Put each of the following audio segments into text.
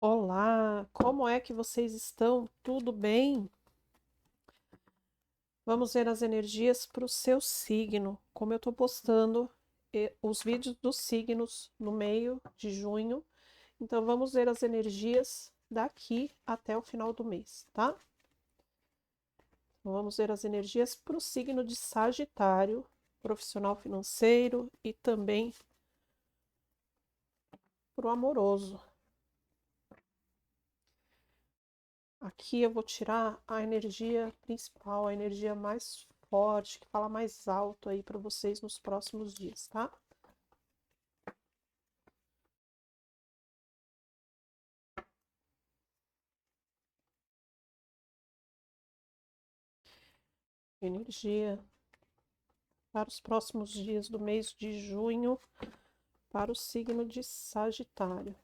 Olá, como é que vocês estão? Tudo bem? Vamos ver as energias para o seu signo. Como eu estou postando os vídeos dos signos no meio de junho, então vamos ver as energias daqui até o final do mês, tá? Então, vamos ver as energias para o signo de Sagitário, profissional financeiro e também para o amoroso. Aqui eu vou tirar a energia principal, a energia mais forte, que fala mais alto aí para vocês nos próximos dias, tá? Energia para os próximos dias do mês de junho para o signo de Sagitário.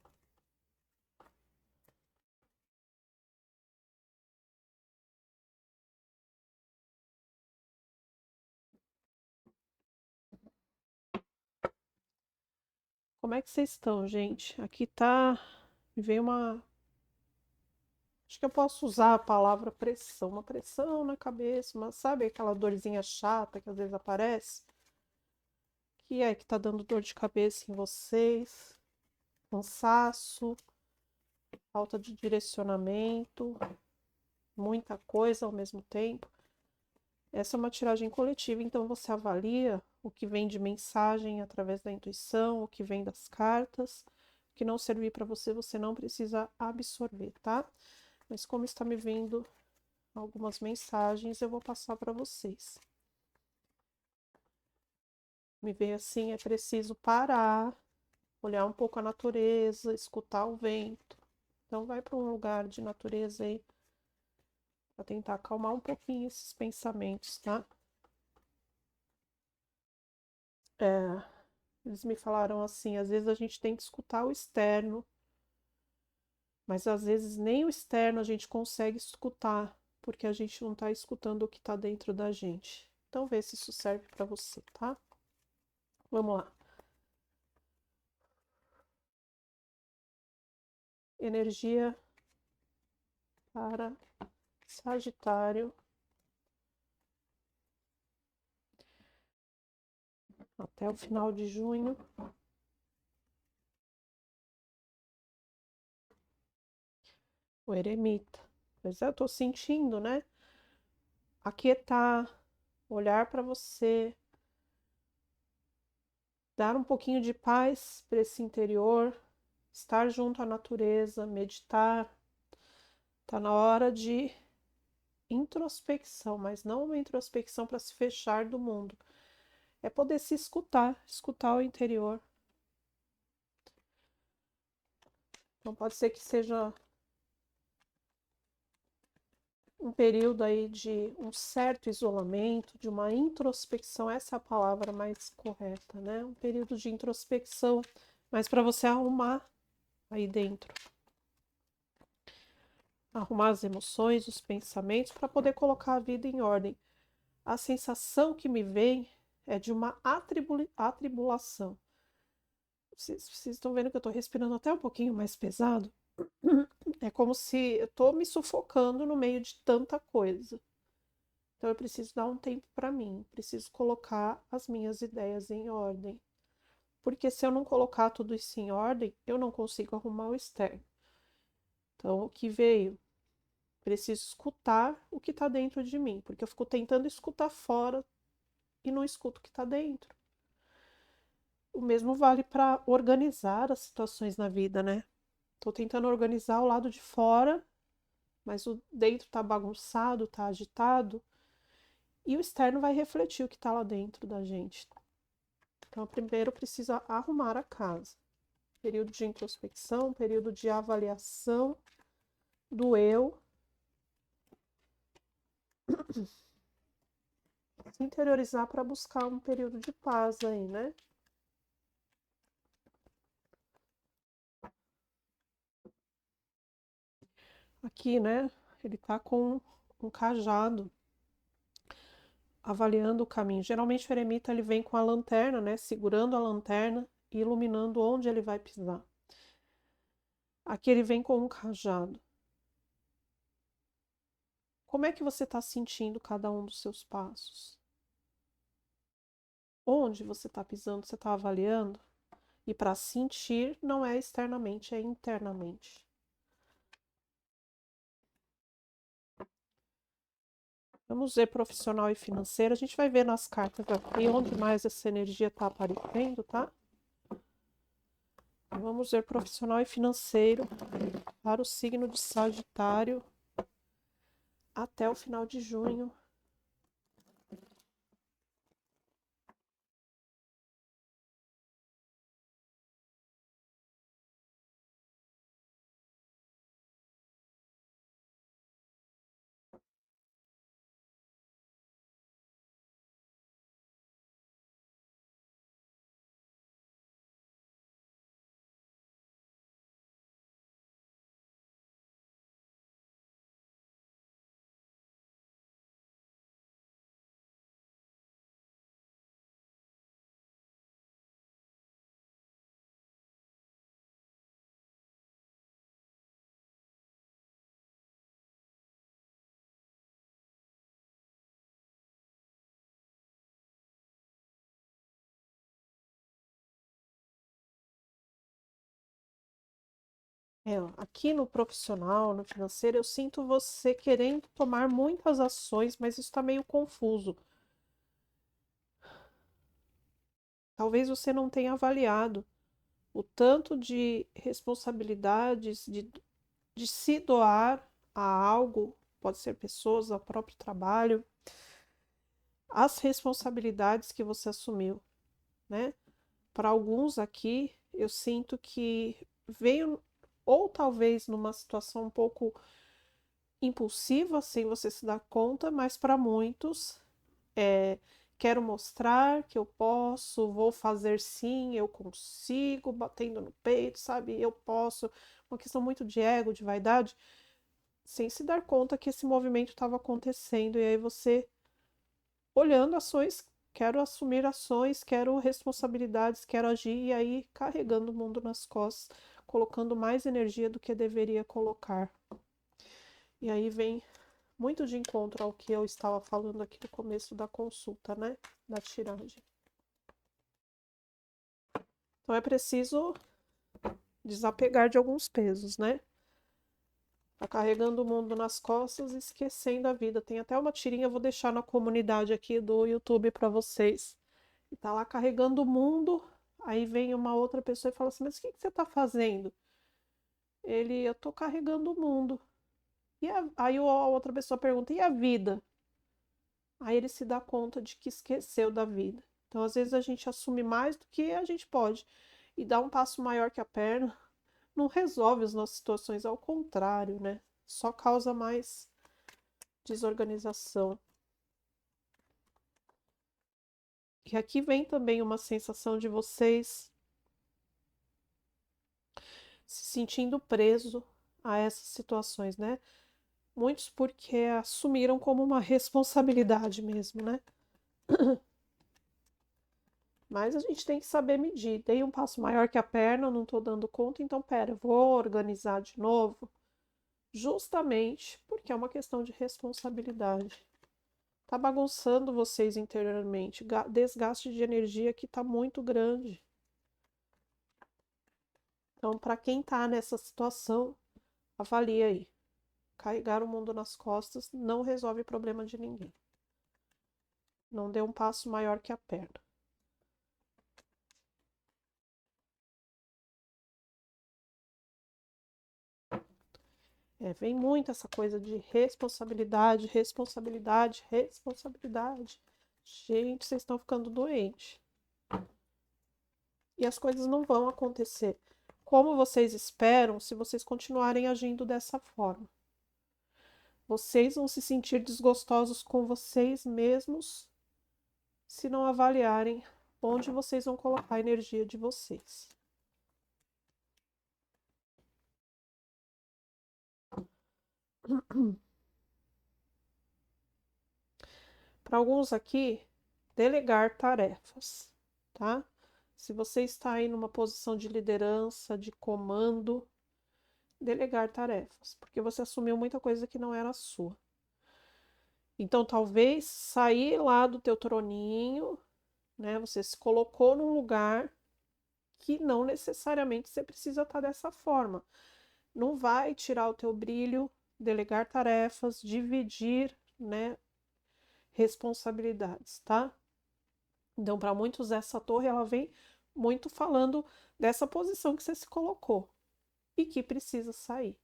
Como é que vocês estão, gente? Aqui tá. Me veio uma. Acho que eu posso usar a palavra pressão. Uma pressão na cabeça, mas sabe aquela dorzinha chata que às vezes aparece? Que é que tá dando dor de cabeça em vocês? Cansaço, falta de direcionamento, muita coisa ao mesmo tempo. Essa é uma tiragem coletiva, então você avalia o que vem de mensagem através da intuição, o que vem das cartas. O que não servir para você, você não precisa absorver, tá? Mas como está me vindo algumas mensagens, eu vou passar para vocês. Me veio assim, é preciso parar, olhar um pouco a natureza, escutar o vento. Então vai para um lugar de natureza aí para tentar acalmar um pouquinho esses pensamentos, tá? É, eles me falaram assim, às vezes a gente tem que escutar o externo, mas às vezes nem o externo a gente consegue escutar, porque a gente não está escutando o que está dentro da gente. Então vê se isso serve para você, tá? Vamos lá. Energia para Sagitário até o final de junho. O eremita. Pois é, eu tô sentindo, né? Aquietar, olhar para você, dar um pouquinho de paz para esse interior, estar junto à natureza, meditar. Tá na hora de introspecção, mas não uma introspecção para se fechar do mundo. É poder se escutar, escutar o interior. Então pode ser que seja um período aí de um certo isolamento, de uma introspecção, essa é a palavra mais correta, né? Um período de introspecção, mas para você arrumar aí dentro. Arrumar as emoções, os pensamentos, para poder colocar a vida em ordem. A sensação que me vem é de uma atribulação. Vocês estão vendo que eu estou respirando até um pouquinho mais pesado? É como se eu estou me sufocando no meio de tanta coisa. Então eu preciso dar um tempo para mim, preciso colocar as minhas ideias em ordem. Porque se eu não colocar tudo isso em ordem, eu não consigo arrumar o externo. Então, o que veio? Preciso escutar o que está dentro de mim, porque eu fico tentando escutar fora e não escuto o que está dentro. O mesmo vale para organizar as situações na vida, né? Tô tentando organizar o lado de fora, mas o dentro tá bagunçado, tá agitado, e o externo vai refletir o que tá lá dentro da gente. Então, primeiro precisa arrumar a casa. Período de introspecção, período de avaliação do eu, se interiorizar para buscar um período de paz aí, né? Aqui, né? Ele tá com um cajado avaliando o caminho. Geralmente o eremita ele vem com a lanterna, né? Segurando a lanterna e iluminando onde ele vai pisar. Aqui ele vem com um cajado. Como é que você está sentindo cada um dos seus passos? Onde você está pisando, você está avaliando? E para sentir não é externamente, é internamente. Vamos ver profissional e financeiro. A gente vai ver nas cartas aqui onde mais essa energia está aparecendo, tá? Vamos ver profissional e financeiro para o signo de Sagitário até o final de junho. Aqui no profissional, no financeiro, eu sinto você querendo tomar muitas ações, mas isso está meio confuso. Talvez você não tenha avaliado o tanto de responsabilidades, de se doar a algo, pode ser pessoas, ao próprio trabalho, as responsabilidades que você assumiu, né? Para alguns aqui, eu sinto que veio, ou talvez numa situação um pouco impulsiva, sem você se dar conta, mas para muitos quero mostrar que eu posso, vou fazer sim, eu consigo, batendo no peito, sabe? Eu posso. Uma questão muito de ego, de vaidade, sem se dar conta que esse movimento estava acontecendo. E aí você, olhando ações, quero assumir ações, quero responsabilidades, quero agir, e aí carregando o mundo nas costas, colocando mais energia do que deveria colocar. E aí vem muito de encontro ao que eu estava falando aqui no começo da consulta, né? Da tiragem. Então é preciso desapegar de alguns pesos, né? Tá carregando o mundo nas costas e esquecendo a vida. Tem até uma tirinha, eu vou deixar na comunidade aqui do YouTube para vocês. E tá lá carregando o mundo, aí vem uma outra pessoa e fala assim: "Mas o que que você tá fazendo?" Eu tô carregando o mundo. Aí a outra pessoa pergunta: "E a vida?" Aí ele se dá conta de que esqueceu da vida. Então, às vezes, a gente assume mais do que a gente pode e dá um passo maior que a perna, não resolve as nossas situações, ao contrário, né? Só causa mais desorganização. E aqui vem também uma sensação de vocês se sentindo preso a essas situações, né? Muitos porque assumiram como uma responsabilidade mesmo, né? Mas a gente tem que saber medir. Dei um passo maior que a perna, não estou dando conta, então pera, eu vou organizar de novo. Justamente porque é uma questão de responsabilidade. Tá bagunçando vocês interiormente. Desgaste de energia que tá muito grande. Então, para quem tá nessa situação, avalie aí. Carregar o mundo nas costas não resolve problema de ninguém. Não dê um passo maior que a perna. Vem muito essa coisa de responsabilidade, responsabilidade, responsabilidade. Gente, vocês estão ficando doentes. E as coisas não vão acontecer como vocês esperam se vocês continuarem agindo dessa forma. Vocês vão se sentir desgostosos com vocês mesmos se não avaliarem onde vocês vão colocar a energia de vocês. Para alguns aqui, delegar tarefas, tá? Se você está aí numa posição de liderança, de comando, delegar tarefas, porque você assumiu muita coisa que não era sua. Então, talvez sair lá do teu troninho, né? Você se colocou num lugar que não necessariamente você precisa estar dessa forma. Não vai tirar o teu brilho, delegar tarefas, dividir, né, responsabilidades, tá? Então, para muitos, essa torre ela vem muito falando dessa posição que você se colocou e que precisa sair.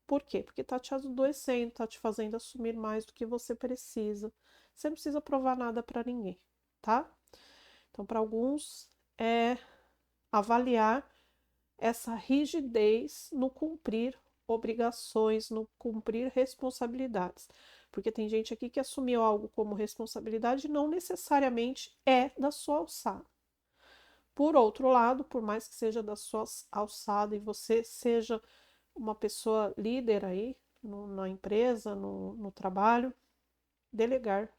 Por quê? Porque tá te adoecendo, tá te fazendo assumir mais do que você precisa. Você não precisa provar nada para ninguém, tá? Então, para alguns, é avaliar essa rigidez no cumprir obrigações, no cumprir responsabilidades. Porque tem gente aqui que assumiu algo como responsabilidade e não necessariamente é da sua alçada. Por outro lado, por mais que seja da sua alçada e você seja uma pessoa líder aí na empresa, no trabalho, delegar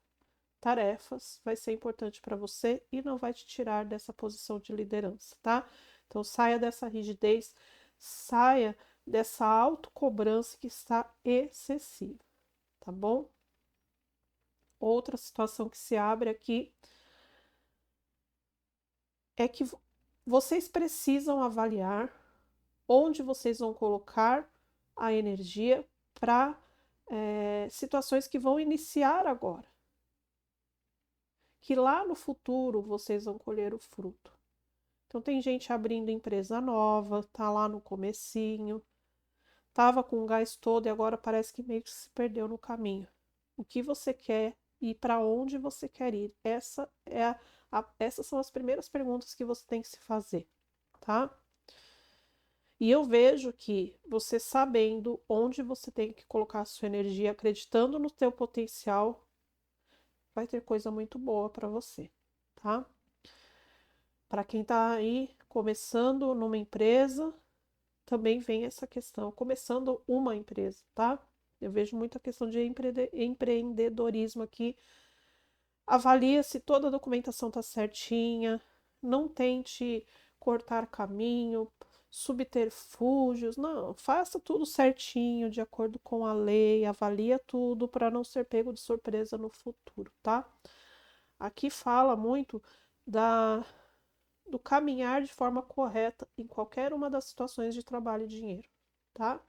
tarefas vai ser importante para você e não vai te tirar dessa posição de liderança, tá? Então saia dessa rigidez, saia dessa autocobrança que está excessiva, tá bom? Outra situação que se abre aqui é que vocês precisam avaliar onde vocês vão colocar a energia para situações que vão iniciar agora, que lá no futuro vocês vão colher o fruto. Então tem gente abrindo empresa nova, tá lá no comecinho, tava com o gás todo e agora parece que meio que se perdeu no caminho. O que você quer e para onde você quer ir? Essas são as primeiras perguntas que você tem que se fazer, tá? E eu vejo que você sabendo onde você tem que colocar a sua energia, acreditando no teu potencial, vai ter coisa muito boa para você, tá? Para quem tá aí começando numa empresa, também vem essa questão, começando uma empresa, tá? Eu vejo muita questão de empreendedorismo aqui. Avalia se toda a documentação tá certinha, não tente cortar caminho, subterfúgios, não, faça tudo certinho, de acordo com a lei, avalia tudo para não ser pego de surpresa no futuro, tá? Aqui fala muito da do caminhar de forma correta em qualquer uma das situações de trabalho e dinheiro, tá?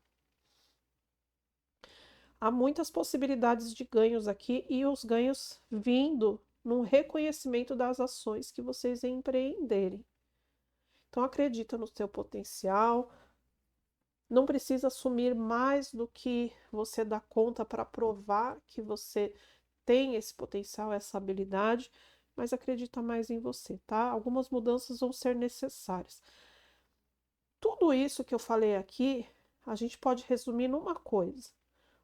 Há muitas possibilidades de ganhos aqui e os ganhos vindo num reconhecimento das ações que vocês empreenderem. Então acredita no seu potencial, não precisa assumir mais do que você dá conta para provar que você tem esse potencial, essa habilidade, mas acredita mais em você, tá? Algumas mudanças vão ser necessárias. Tudo isso que eu falei aqui, a gente pode resumir numa coisa.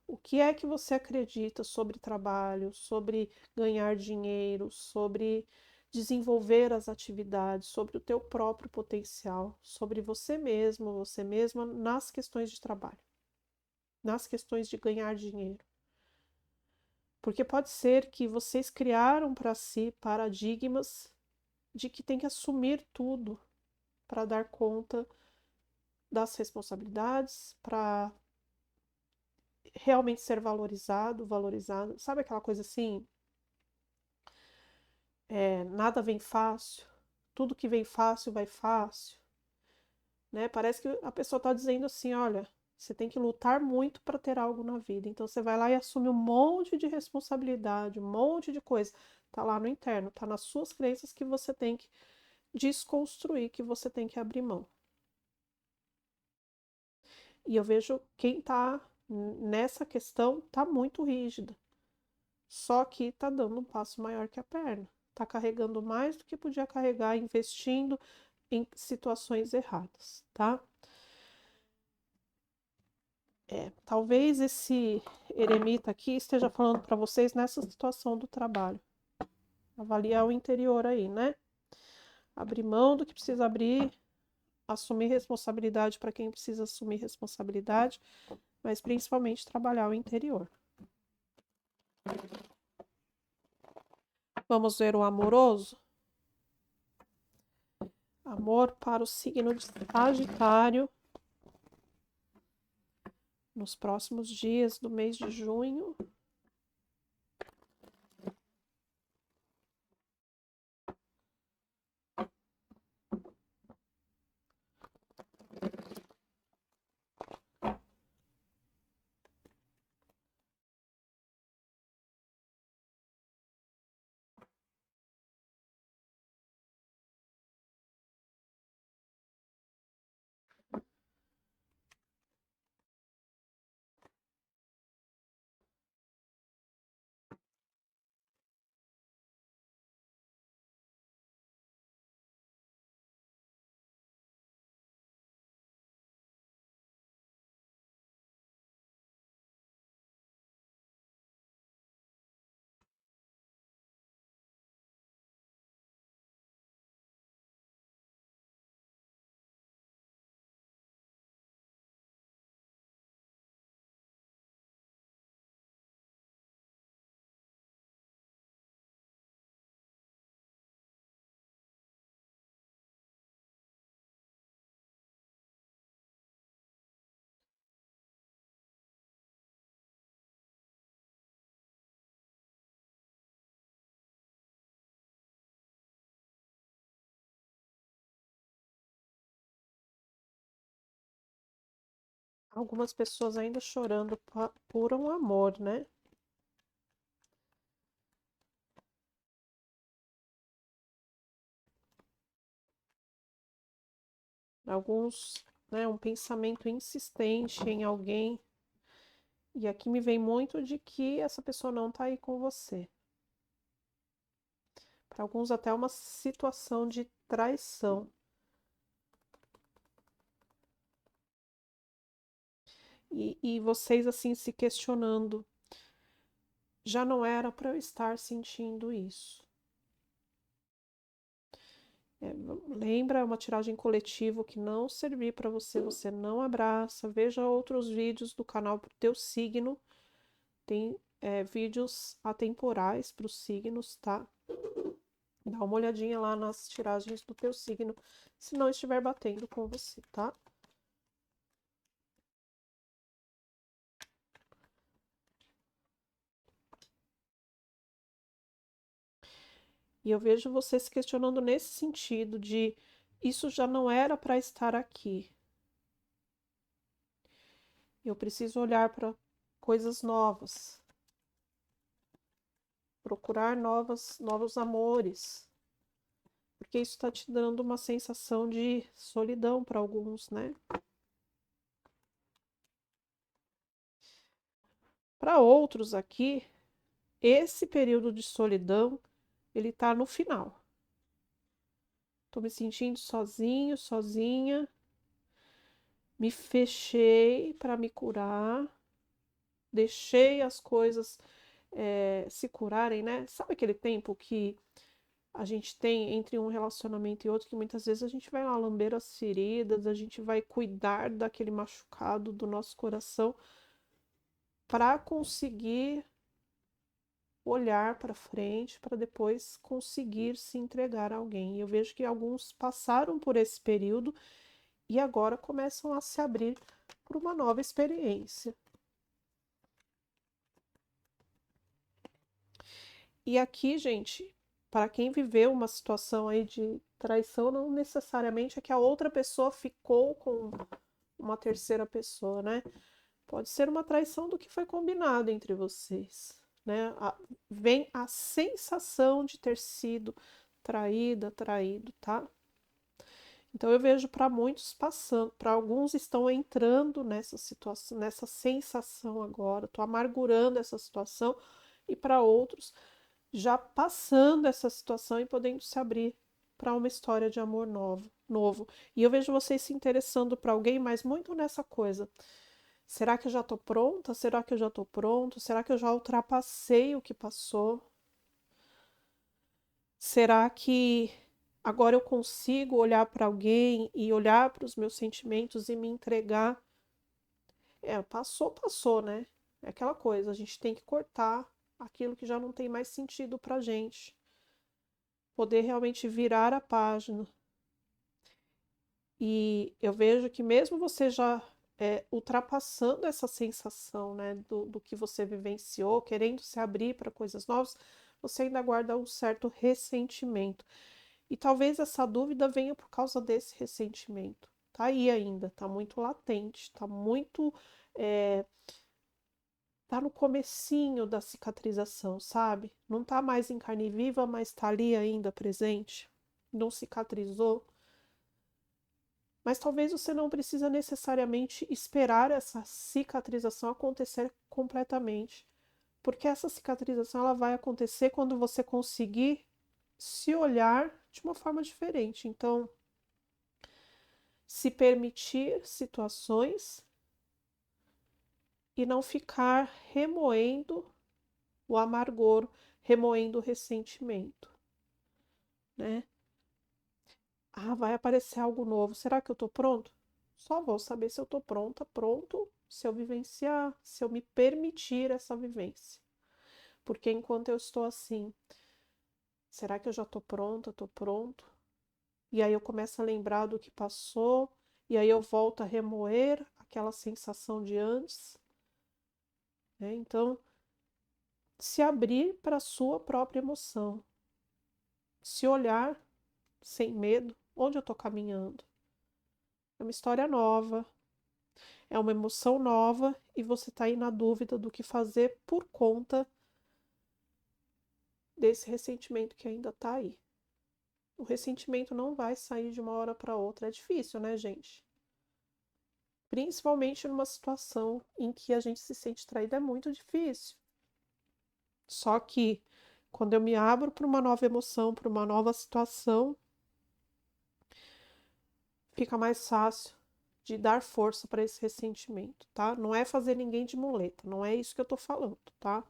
O que é que você acredita sobre trabalho, sobre ganhar dinheiro, sobre desenvolver as atividades, sobre o teu próprio potencial, sobre você mesmo, você mesma nas questões de trabalho, nas questões de ganhar dinheiro? Porque pode ser que vocês criaram para si paradigmas de que tem que assumir tudo para dar conta das responsabilidades, para realmente ser valorizado, valorizado. Sabe aquela coisa assim? Nada vem fácil, tudo que vem fácil vai fácil, né? Parece que a pessoa está dizendo assim, olha, você tem que lutar muito para ter algo na vida. Então você vai lá e assume um monte de responsabilidade, um monte de coisa. Tá lá no interno, tá nas suas crenças que você tem que desconstruir, que você tem que abrir mão. E eu vejo quem tá nessa questão tá muito rígida. Só que tá dando um passo maior que a perna. Tá carregando mais do que podia carregar, investindo em situações erradas, tá? Talvez esse eremita aqui esteja falando para vocês nessa situação do trabalho. Avaliar o interior aí, né? Abrir mão do que precisa abrir, assumir responsabilidade para quem precisa assumir responsabilidade, mas principalmente trabalhar o interior. Vamos ver o amoroso? Amor para o signo de Sagitário. nos próximos dias do mês de junho. Algumas pessoas ainda chorando por um amor, né? Alguns, né, um pensamento insistente em alguém. E aqui me vem muito de que essa pessoa não tá aí com você. Para alguns, até uma situação de traição. E vocês, assim, se questionando. Já não era para eu estar sentindo isso. Lembra, é uma tiragem coletiva que não servir para você, você não abraça. Veja outros vídeos do canal pro teu signo. Tem vídeos atemporais para os signos, tá? Dá uma olhadinha lá nas tiragens do teu signo, se não estiver batendo com você, tá? E eu vejo você se questionando nesse sentido de isso já não era para estar aqui. Eu preciso olhar para coisas novas, procurar novos amores, porque isso está te dando uma sensação de solidão para alguns, né? Para outros aqui, esse período de solidão, ele tá no final. Tô me sentindo sozinho, sozinha, me fechei para me curar, deixei as coisas se curarem, né? Sabe aquele tempo que a gente tem entre um relacionamento e outro, que muitas vezes a gente vai lá lamber as feridas, a gente vai cuidar daquele machucado do nosso coração para conseguir olhar para frente, para depois conseguir se entregar a alguém. E eu vejo que alguns passaram por esse período e agora começam a se abrir para uma nova experiência. E aqui, gente, para quem viveu uma situação aí de traição, não necessariamente é que a outra pessoa ficou com uma terceira pessoa, né? Pode ser uma traição do que foi combinado entre vocês, né? Vem a sensação de ter sido traída, traído, tá? Então eu vejo para muitos passando, para alguns estão entrando nessa situação, nessa sensação agora, tô amargurando essa situação, e para outros já passando essa situação e podendo se abrir para uma história de amor novo. E eu vejo vocês se interessando para alguém, mas muito nessa coisa. Será que eu já estou pronta? Será que eu já estou pronto? Será que eu já ultrapassei o que passou? Será que agora eu consigo olhar para alguém e olhar para os meus sentimentos e me entregar? Passou, passou, né? É aquela coisa, a gente tem que cortar aquilo que já não tem mais sentido pra gente. Poder realmente virar a página. E eu vejo que mesmo você já ultrapassando essa sensação, né, do que você vivenciou, querendo se abrir para coisas novas, você ainda guarda um certo ressentimento. E talvez essa dúvida venha por causa desse ressentimento. Tá aí ainda, tá muito latente, tá muito, é, tá no comecinho da cicatrização, sabe? Não tá mais em carne viva, mas tá ali ainda presente. Não cicatrizou. Mas talvez você não precisa necessariamente esperar essa cicatrização acontecer completamente, porque essa cicatrização ela vai acontecer quando você conseguir se olhar de uma forma diferente. Então, se permitir situações e não ficar remoendo o amargor, remoendo o ressentimento, né? Ah, vai aparecer algo novo. Será que eu tô pronto? Só vou saber se eu tô pronta, pronto, se eu vivenciar, se eu me permitir essa vivência. Porque enquanto eu estou assim, será que eu já tô pronta, tô pronto? E aí eu começo a lembrar do que passou, e aí eu volto a remoer aquela sensação de antes, né? Então, se abrir para a sua própria emoção, se olhar sem medo, onde eu estou caminhando. É uma história nova, é uma emoção nova e você está aí na dúvida do que fazer por conta desse ressentimento que ainda está aí. O ressentimento não vai sair de uma hora para outra, é difícil, né, gente? Principalmente numa situação em que a gente se sente traído, é muito difícil. Só que quando eu me abro para uma nova emoção, para uma nova situação, fica mais fácil de dar força para esse ressentimento, tá? Não é fazer ninguém de muleta, não é isso que eu tô falando, tá?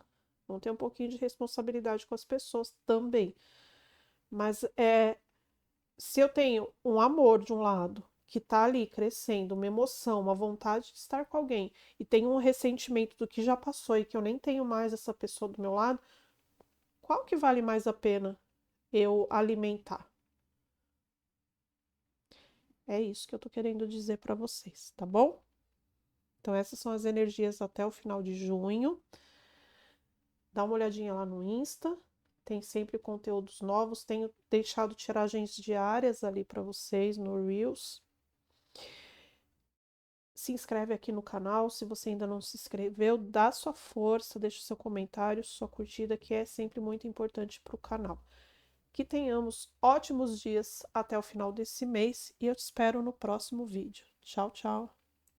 Vamos ter um pouquinho de responsabilidade com as pessoas também. Mas se eu tenho um amor de um lado que tá ali crescendo, uma emoção, uma vontade de estar com alguém, e tenho um ressentimento do que já passou e que eu nem tenho mais essa pessoa do meu lado, qual que vale mais a pena eu alimentar? É isso que eu tô querendo dizer para vocês, tá bom? Então, essas são as energias até o final de junho. Dá uma olhadinha lá no Insta, tem sempre conteúdos novos. Tenho deixado tiragens diárias ali para vocês no Reels. Se inscreve aqui no canal, se você ainda não se inscreveu, dá sua força, deixa o seu comentário, sua curtida, que é sempre muito importante para o canal. Que tenhamos ótimos dias até o final desse mês e eu te espero no próximo vídeo. Tchau, tchau!